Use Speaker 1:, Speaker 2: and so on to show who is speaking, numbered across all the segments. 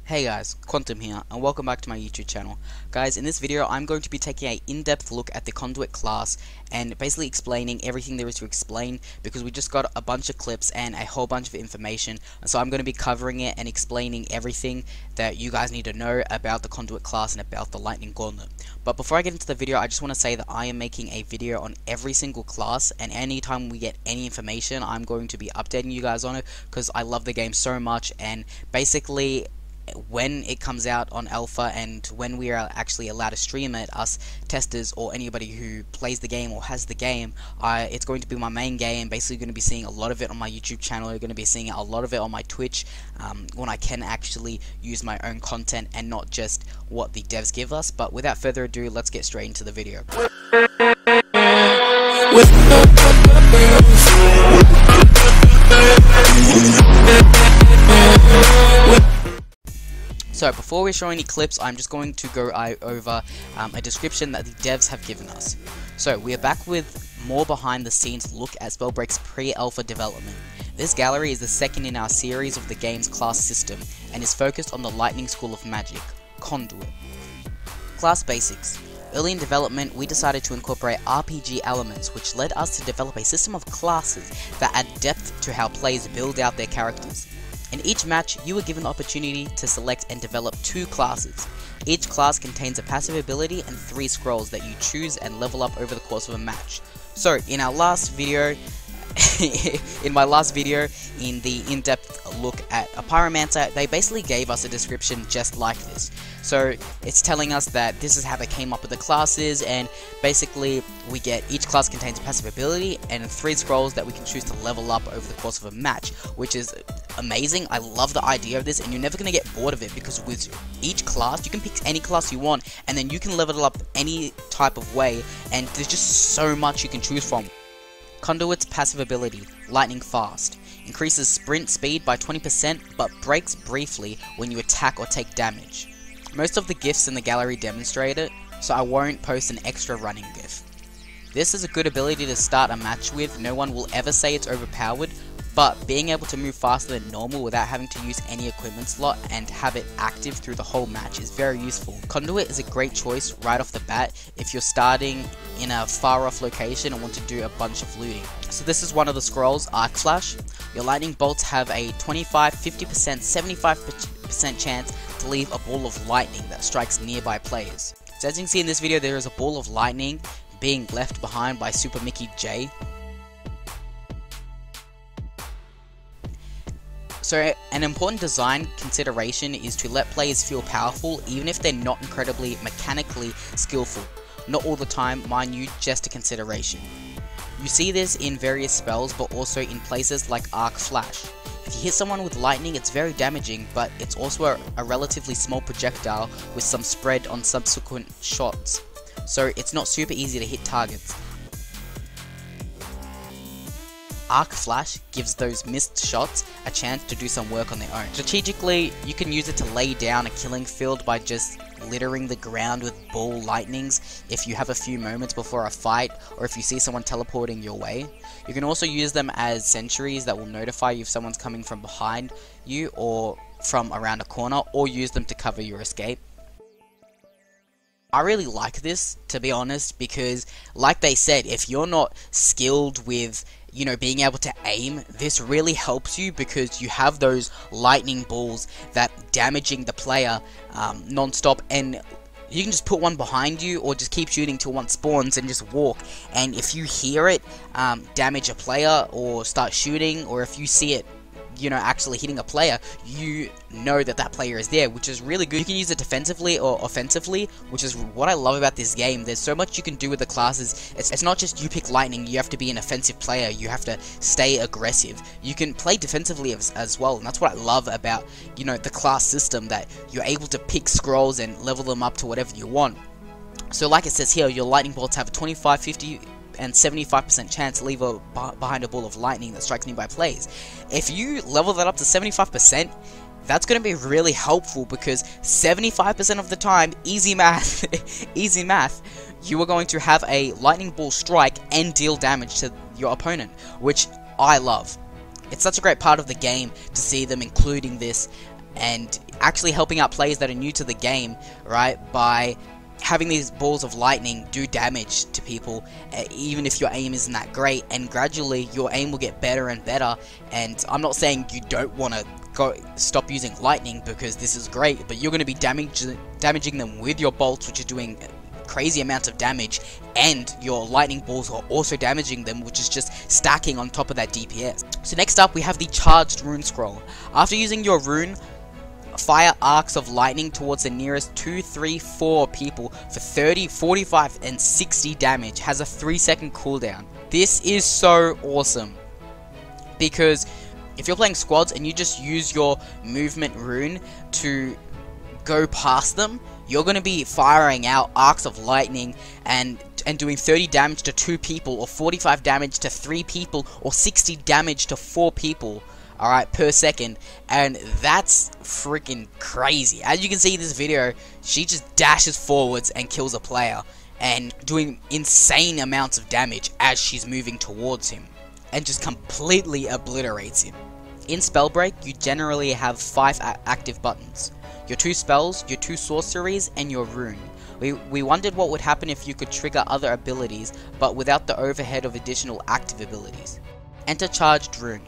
Speaker 1: Hey guys, Quantum here, and welcome back to my YouTube channel. Guys, in this video I'm going to be taking an in-depth look at the Conduit class and basically explaining everything there is to explain, because we just got a bunch of clips and a whole bunch of information, and so I'm going to be covering it and explaining everything that you guys need to know about the Conduit class and about the Lightning Gauntlet. But before I get into the video, I just want to say that I am making a video on every single class, and anytime we get any information I'm going to be updating you guys on it, because I love the game so much. And basically when it comes out on alpha and when we are actually allowed to stream it, us testers or anybody who plays the game or has the game, it's going to be my main game. Basically going to be seeing a lot of it on my YouTube channel. You're going to be seeing a lot of it on my Twitch, when I can actually use my own content and not just what the devs give us. But without further ado, let's get straight into the video. So before we show any clips, I'm just going to go over a description that the devs have given us. So we are back with more behind the scenes look at Spellbreak's pre-alpha development. This gallery is the second in our series of the game's class system and is focused on the Lightning School of Magic, Conduit. Class basics. Early in development, we decided to incorporate RPG elements, which led us to develop a system of classes that add depth to how players build out their characters. In each match, you are given the opportunity to select and develop 2 classes. Each class contains a passive ability and 3 scrolls that you choose and level up over the course of a match. So, in our last video, in my last video, in the in-depth look at a Pyromancer, they basically gave us a description just like this. So it's telling us that this is how they came up with the classes, and basically we get each class contains a passive ability and 3 scrolls that we can choose to level up over the course of a match, which is amazing. I love the idea of this, and you're never going to get bored of it, because with each class you can pick any class you want and then you can level it up any type of way, and there's just so much you can choose from. Conduit's passive ability, Lightning Fast, increases sprint speed by 20% but breaks briefly when you attack or take damage. Most of the GIFs in the gallery demonstrate it, so I won't post an extra running GIF. This is a good ability to start a match with. No one will ever say it's overpowered, but being able to move faster than normal without having to use any equipment slot and have it active through the whole match is very useful. Conduit is a great choice right off the bat if you're starting in a far off location and want to do a bunch of looting. So this is one of the scrolls, Arc Flash. Your lightning bolts have a 25, 50%, 75% chance to leave a ball of lightning that strikes nearby players. So as you can see in this video, there is a ball of lightning being left behind by Super Mickey J. So an important design consideration is to let players feel powerful even if they're not incredibly mechanically skillful. Not all the time, mind you, just a consideration. You see this in various spells, but also in places like Arc Flash. If you hit someone with lightning, it's very damaging, but it's also a relatively small projectile with some spread on subsequent shots, so it's not super easy to hit targets. Arc Flash gives those missed shots a chance to do some work on their own. Strategically, you can use it to lay down a killing field by just littering the ground with ball lightnings if you have a few moments before a fight, or if you see someone teleporting your way. You can also use them as sentries that will notify you if someone's coming from behind you or from around a corner, or use them to cover your escape. I really like this, to be honest, because like they said, if you're not skilled with, you know, being able to aim, this really helps you, because you have those lightning balls that damaging the player non-stop, and you can just put one behind you or just keep shooting till one spawns and just walk, and if you hear it damage a player or start shooting, or if you see it, you know, actually hitting a player, you know that that player is there, which is really good. You can use it defensively or offensively, which is what I love about this game. There's so much you can do with the classes. It's not just you pick lightning, you have to be an offensive player, you have to stay aggressive. You can play defensively as well, and that's what I love about, you know, the class system, that you're able to pick scrolls and level them up to whatever you want. So like it says here, your lightning bolts have a 25, 50, and 75% chance to leave behind a ball of lightning that strikes nearby players. If you level that up to 75%, that's going to be really helpful, because 75% of the time, easy math, easy math, you are going to have a lightning ball strike and deal damage to your opponent, which I love. It's such a great part of the game to see them including this and actually helping out players that are new to the game, right, by having these balls of lightning do damage to people, even if your aim isn't that great, and gradually your aim will get better and better. And I'm not saying you don't want to stop using lightning, because this is great, but you're going to be damaging them with your bolts, which are doing crazy amounts of damage, and your lightning balls are also damaging them, which is just stacking on top of that DPS. So next up we have the charged rune scroll. After using your rune, fire arcs of lightning towards the nearest 2, 3, 4 people for 30, 45, and 60 damage. Has a 3-second cooldown. This is so awesome, because if you're playing squads and you just use your movement rune to go past them, you're going to be firing out arcs of lightning and doing 30 damage to 2 people, or 45 damage to 3 people, or 60 damage to 4 people, alright, per second. And that's freaking crazy. As you can see in this video, she just dashes forwards and kills a player, and doing insane amounts of damage as she's moving towards him, and just completely obliterates him. In Spellbreak, you generally have 5 active buttons: your 2 spells, your 2 sorceries, and your rune. We wondered what would happen if you could trigger other abilities, but without the overhead of additional active abilities. Enter Charged Rune.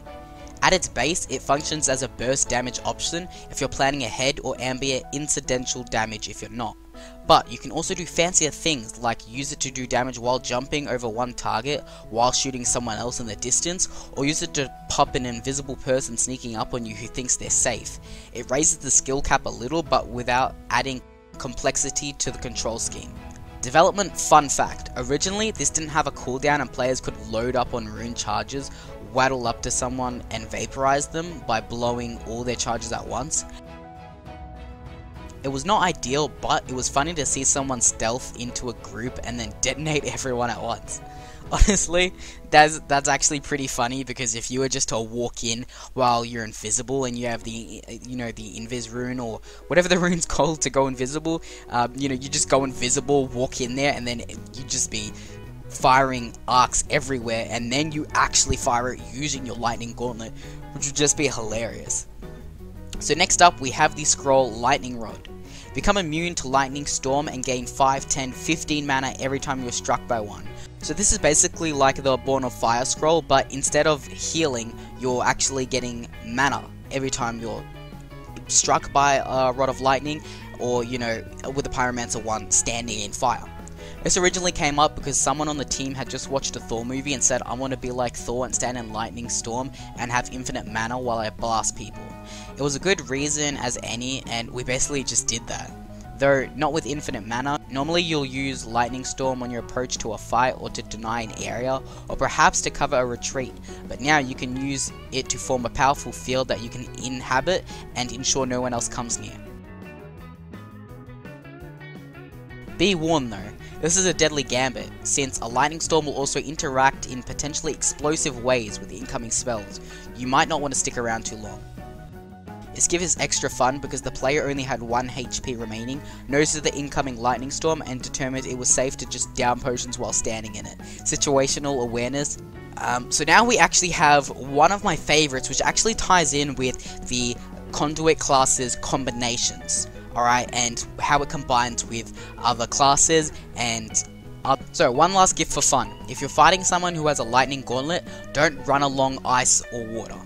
Speaker 1: At its base, it functions as a burst damage option if you're planning ahead, or ambient incidental damage if you're not. But you can also do fancier things, like use it to do damage while jumping over one target while shooting someone else in the distance, or use it to pop an invisible person sneaking up on you who thinks they're safe. It raises the skill cap a little, but without adding complexity to the control scheme. Development fun fact: originally this didn't have a cooldown, and players could load up on rune charges, waddle up to someone and vaporize them by blowing all their charges at once. It was not ideal, but it was funny to see someone stealth into a group and then detonate everyone at once. Honestly, that's actually pretty funny, because if you were just to walk in while you're invisible and you have the, the invis rune, or whatever the rune's called to go invisible, you just go invisible, walk in there, and then you just be firing arcs everywhere, and then you actually fire it using your lightning gauntlet, which would just be hilarious. So next up we have the scroll Lightning Rod. Become immune to Lightning Storm and gain 5, 10, 15 mana every time you're struck by one. So this is basically like the Born of Fire scroll, but instead of healing, you're actually getting mana every time you're struck by a Rod of Lightning, or with the Pyromancer one standing in fire. This originally came up because someone on the team had just watched a Thor movie and said, I want to be like Thor and stand in Lightning Storm and have infinite mana while I blast people. It was a good reason as any, and we basically just did that. Though not with infinite mana. Normally you'll use Lightning Storm on your approach to a fight, or to deny an area, or perhaps to cover a retreat, but now you can use it to form a powerful field that you can inhabit and ensure no one else comes near. Be warned though, this is a deadly gambit, since a Lightning Storm will also interact in potentially explosive ways with the incoming spells. You might not want to stick around too long. This gift is extra fun because the player only had 1 HP remaining, noticed the incoming Lightning Storm, and determined it was safe to just down potions while standing in it. Situational awareness. So now we actually have one of my favorites, which actually ties in with the Conduit class's combinations. Alright, and how it combines with other classes and so one last gift for fun. If you're fighting someone who has a lightning gauntlet, don't run along ice or water.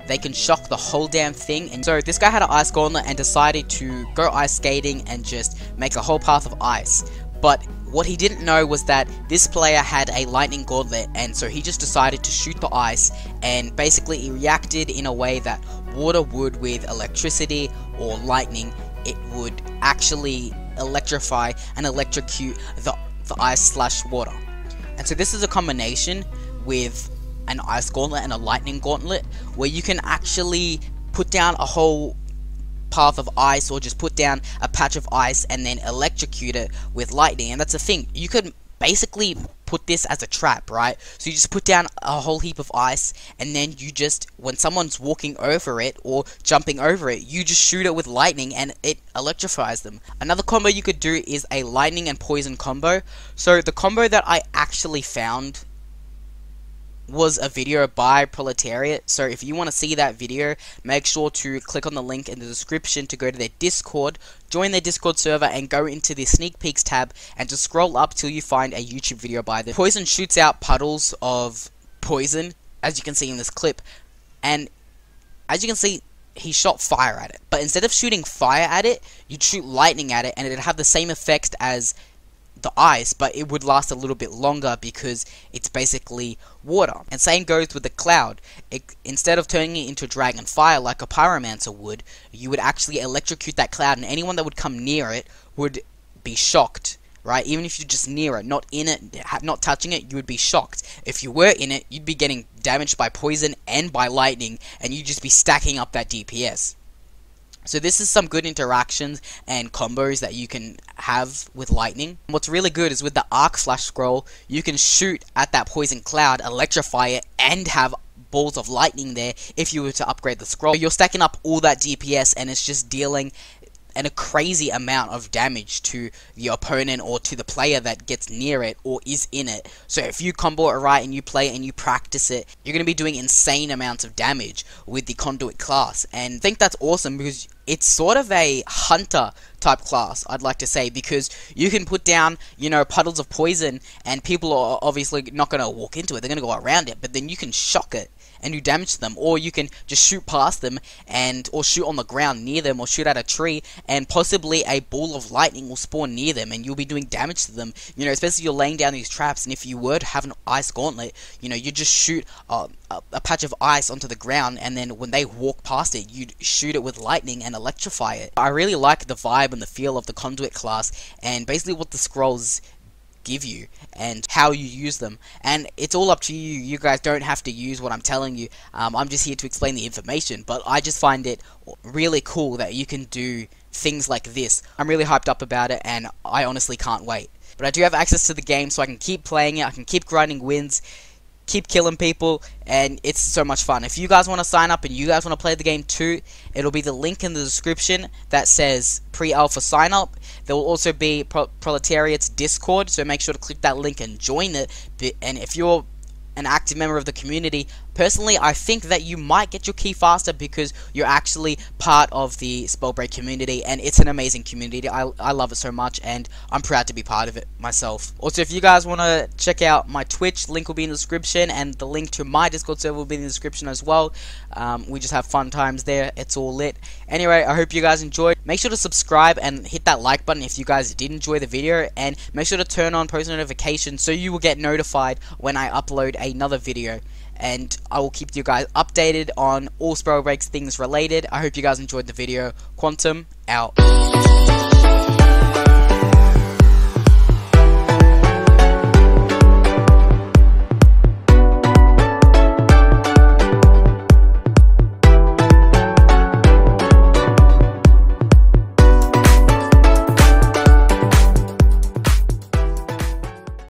Speaker 1: They can shock the whole damn thing. And so this guy had an ice gauntlet and decided to go ice skating and just make a whole path of ice. But what he didn't know was that this player had a lightning gauntlet, and so he just decided to shoot the ice, and basically he reacted in a way that water would with electricity or lightning. It would actually electrify and electrocute the ice / water. And so this is a combination with an ice gauntlet and a lightning gauntlet, where you can actually put down a whole path of ice, or just put down a patch of ice and then electrocute it with lightning. And that's the thing, you could basically put this as a trap, right? So you just put down a whole heap of ice, and then you just, when someone's walking over it or jumping over it, you just shoot it with lightning and it electrifies them. Another combo you could do is a lightning and poison combo. So the combo that I actually found was a video by Proletariat, so if you want to see that video, make sure to click on the link in the description to go to their Discord, join their Discord server, and go into the sneak peeks tab and just scroll up till you find a YouTube video by them. Poison shoots out puddles of poison, as you can see in this clip, and as you can see, he shot fire at it, but instead of shooting fire at it, you'd shoot lightning at it, and it'd have the same effect as the ice, but it would last a little bit longer because it's basically water. And same goes with the cloud. Instead of turning it into dragon fire like a pyromancer would, you would actually electrocute that cloud, and anyone that would come near it would be shocked, right? Even if you're just near it, not in it, not touching it, you would be shocked. If you were in it, you'd be getting damaged by poison and by lightning, and you'd just be stacking up that DPS. So this is some good interactions and combos that you can have with lightning. What's really good is with the arc flash scroll, you can shoot at that poison cloud, electrify it, and have balls of lightning there if you were to upgrade the scroll. You're stacking up all that DPS, and it's just dealing a crazy amount of damage to the opponent or to the player that gets near it or is in it. So if you combo it right and you play it and you practice it, you're going to be doing insane amounts of damage with the Conduit class. And I think that's awesome because it's sort of a hunter type class, I'd like to say, because you can put down, you know, puddles of poison and people are obviously not going to walk into it, they're going to go around it, but then you can shock it and do damage to them, or you can just shoot past them or shoot on the ground near them, or shoot at a tree, and possibly a ball of lightning will spawn near them and you'll be doing damage to them, you know, especially if you're laying down these traps. And if you were to have an ice gauntlet, you know, you just shoot a patch of ice onto the ground, and then when they walk past it, you'd shoot it with lightning and electrify it. I really like the vibe and the feel of the Conduit class, and basically what the scrolls give you and how you use them, and it's all up to you. You guys don't have to use what I'm telling you. I'm just here to explain the information, but I just find it really cool that you can do things like this. I'm really hyped up about it, and I honestly can't wait. But I do have access to the game, so I can keep playing it, I can keep grinding wins, keep killing people, and it's so much fun. If you guys want to sign up and you guys want to play the game too, it'll be the link in the description that says pre-alpha sign up. There will also be Proletariat's Discord, so make sure to click that link and join it. And if you're an active member of the community, personally, I think that you might get your key faster because you're actually part of the Spellbreak community, and it's an amazing community. I love it so much, and I'm proud to be part of it myself. Also, if you guys want to check out my Twitch, link will be in the description, and the link to my Discord server will be in the description as well. We just have fun times there. It's all lit. Anyway, I hope you guys enjoyed. Make sure to subscribe and hit that like button if you guys did enjoy the video, and make sure to turn on post notifications so you will get notified when I upload another video. And I will keep you guys updated on all Spellbreak things related. I hope you guys enjoyed the video. Quantum, out.